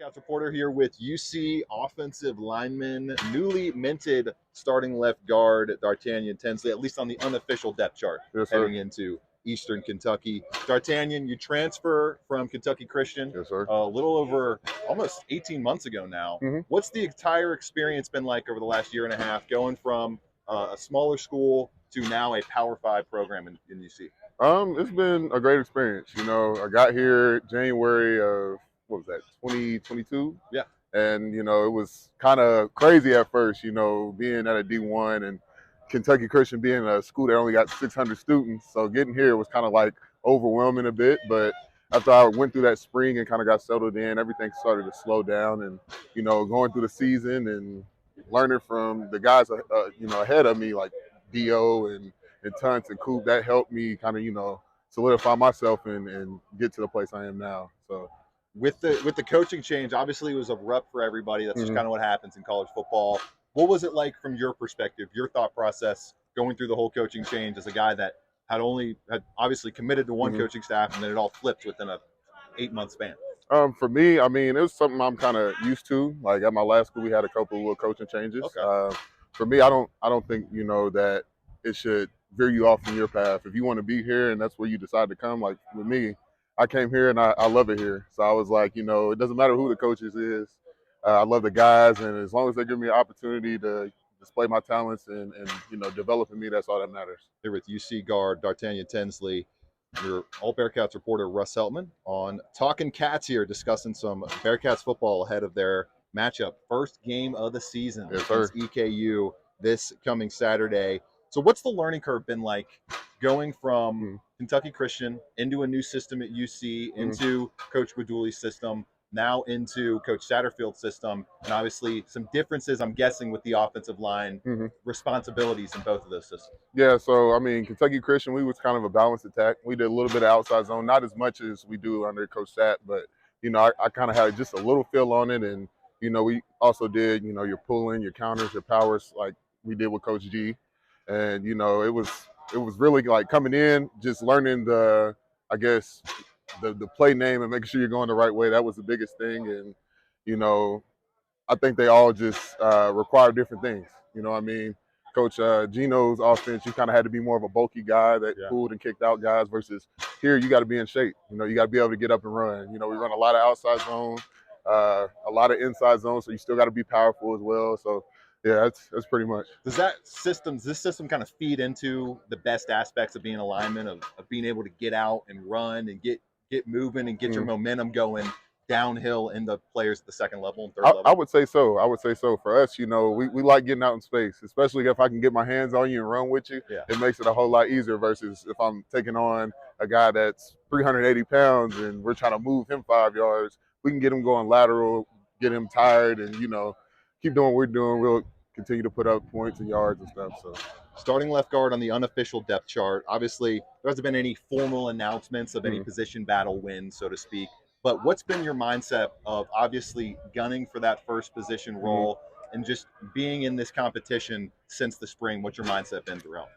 Bearcats reporter here with UC offensive lineman, newly minted starting left guard Dartanyan Tinsley, at least on the unofficial depth chart, Yes, sir. heading into Eastern Kentucky. Dartanyan, you transfer from Kentucky Christian Yes, sir. a little over almost 18 months ago now. Mhm. What's the entire experience been like over the last year and a half, going from a smaller school to now a Power 5 program in UC? It's been a great experience. I got here January of, what was that, 2022? Yeah. And, it was kind of crazy at first, being at a D1 and Kentucky Christian being a school that only got 600 students. So getting here was kind of like overwhelming a bit. But after I went through that spring and kind of got settled in, everything started to slow down. And, going through the season and learning from the guys, ahead of me, like Dio and Tunts and Coop, that helped me kind of, solidify myself and get to the place I am now. So with the coaching change, obviously it was abrupt for everybody. That's just Mhm. kind of what happens in college football. What was it like from your perspective, your thought process going through the whole coaching change as a guy that had obviously committed to one Mhm. coaching staff and then it all flipped within a 8-month span? For me, I mean, it was something I'm kind of used to. Like at my last school, we had a couple of little coaching changes. Okay. For me, I don't think that it should veer you off from your path. If you want to be here and that's where you decide to come, like with me, I came here and I love it here. So I was like, it doesn't matter who the coaches is. I love the guys, and as long as they give me an opportunity to display my talents and develop in me, that's all that matters. Here with UC guard Dartanyan Tinsley, your All Bearcats reporter Russ Heltman on Talking Cats here, discussing some Bearcats football ahead of their matchup, first game of the season Yes, sir. against EKU this coming Saturday. So, what's the learning curve been like going from Mm. Kentucky Christian into a new system at UC, into Coach Guidouli's system, now into Coach Satterfield's system, and obviously some differences, I'm guessing, with the offensive line Mm-hmm. responsibilities in both of those systems? Yeah, so I mean, Kentucky Christian, we was kind of a balanced attack. We did a little bit of outside zone, not as much as we do under Coach Sat, but I kind of had just a little feel on it, and we also did your pulling, your counters, your powers, like we did with Coach G, and it was really like coming in, just learning I guess the play name and making sure you're going the right way. That was the biggest thing, and you know I think they all just require different things. I mean, Coach Gino's offense, you kind of had to be more of a bulky guy that pulled and kicked out guys versus here you got to be in shape. You got to be able to get up and run. We run a lot of outside zone, a lot of inside zone, so you still got to be powerful as well. So, yeah, that's pretty much. Does this system kind of feed into the best aspects of being a lineman, of being able to get out and run and get moving and get your momentum going downhill in the players at the second level and third level? I would say so. I would say so. For us, we like getting out in space, especially if I can get my hands on you and run with you. Yeah. It makes it a whole lot easier versus if I'm taking on a guy that's 380 pounds and we're trying to move him 5 yards. We can get him going lateral, get him tired, and keep doing what we're doing. We'll continue to put up points and yards and stuff. So, starting left guard on the unofficial depth chart. Obviously, there hasn't been any formal announcements of any position battle wins, so to speak. But what's been your mindset of obviously gunning for that first position role and just being in this competition since the spring? What's your mindset been throughout?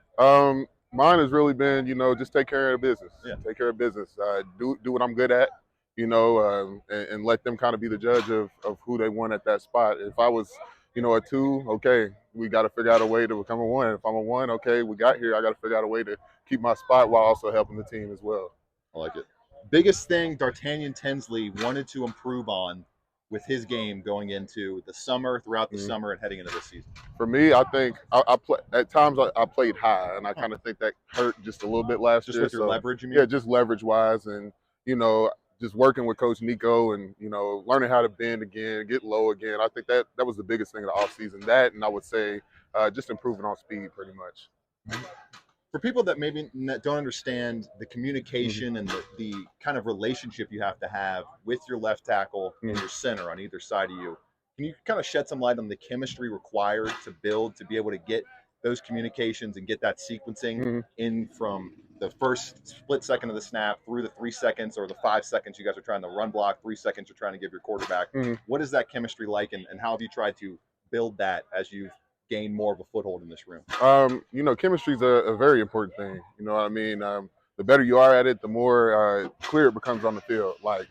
Mine has really been, just take care of business. Yeah. Take care of business. Do what I'm good at, and let them kind of be the judge of who they want at that spot. If I was, a 2, okay, we got to figure out a way to become a 1. If I'm a 1, okay, we got here. I got to figure out a way to keep my spot while also helping the team as well. I like it. Biggest thing Dartanyan Tinsley wanted to improve on with his game going into the summer, throughout the summer, and heading into this season? For me, I think I play at times. I played high, and I kind of think that hurt just a little bit last year. Just with your leverage, you mean? Yeah, just leverage wise, and just working with Coach Nico, and learning how to bend again, get low again. I think that was the biggest thing in the off season. That, and I would say just improving on speed, pretty much. For people that maybe don't understand the communication and the kind of relationship you have to have with your left tackle and your center on either side of you, can you kind of shed some light on the chemistry required to build, to be able to get those communications and get that sequencing in from the first split second of the snap through the 3 seconds or the 5 seconds you guys are trying to run block, 3 seconds you're trying to give your quarterback? What is that chemistry like, and how have you tried to build that as you've gain more of a foothold in this room? Chemistry is a very important thing. You know what I mean? The better you are at it, the more clear it becomes on the field. Like,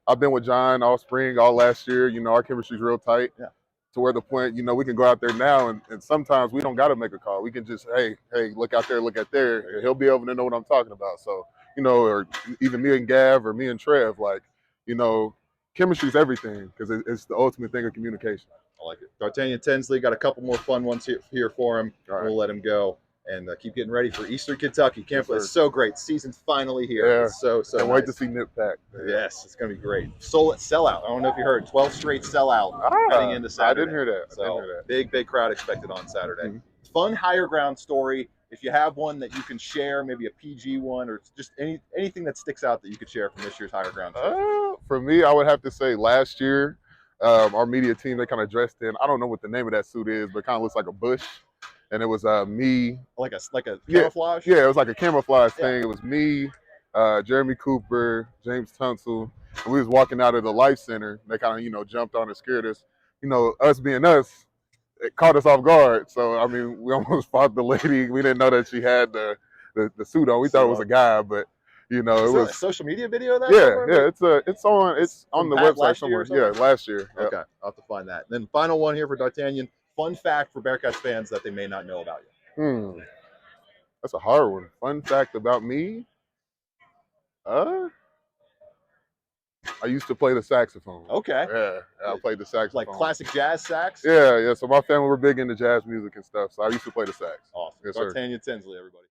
I've been with John all spring, all last year. You know, our chemistry's real tight. Yeah. To where the point, you know, we can go out there now, and sometimes we don't got to make a call. We can just, hey, look out there, look at there, and he'll be able to know what I'm talking about. So, you know, or either me and Gav or me and Trev, like, you know, chemistry's everything because it's the ultimate thing of communication. I like it. Dartanyan Tinsley, got a couple more fun ones here for him. All right. We'll let him go and keep getting ready for Eastern Kentucky. Can't Yes, believe sir. it's so great. Season's finally here. Yeah. It's so Can't nice. wait to see Nip Pack. Yes, it's going to be great. Sellout. I don't know if you heard. 12 straight sellout heading into Saturday. I didn't hear that. So big crowd expected on Saturday. Mhm. Fun higher ground story. If you have one that you can share, maybe a PG one or just anything that sticks out that you could share from this year's higher ground trip. For me, I would have to say last year, our media team, they kind of dressed in, I don't know what the name of that suit is, but kind of looks like a bush. And it was me. Like a camouflage? Yeah, it was like a camouflage thing. It was me, Jeremy Cooper, James Tunsil. And we was walking out of the Life Center. They kind of, you know, jumped on and scared us. You know, us being us, it caught us off guard. So, I mean, we almost fought the lady. We didn't know that she had the suit on. We thought it was a guy, but you know, it was a social media video of that. It's on the website somewhere. Yeah, last year. Okay, I'll have to find that. And then final one here for Dartanyan. Fun fact for Bearcats fans that they may not know about you. That's a hard one. Fun fact about me. I used to play the saxophone. Okay. Yeah, I played the saxophone. Like classic jazz sax? Yeah. So my family were big into jazz music and stuff, so I used to play the sax. Awesome. Yes, Dartanyan Tinsley, everybody.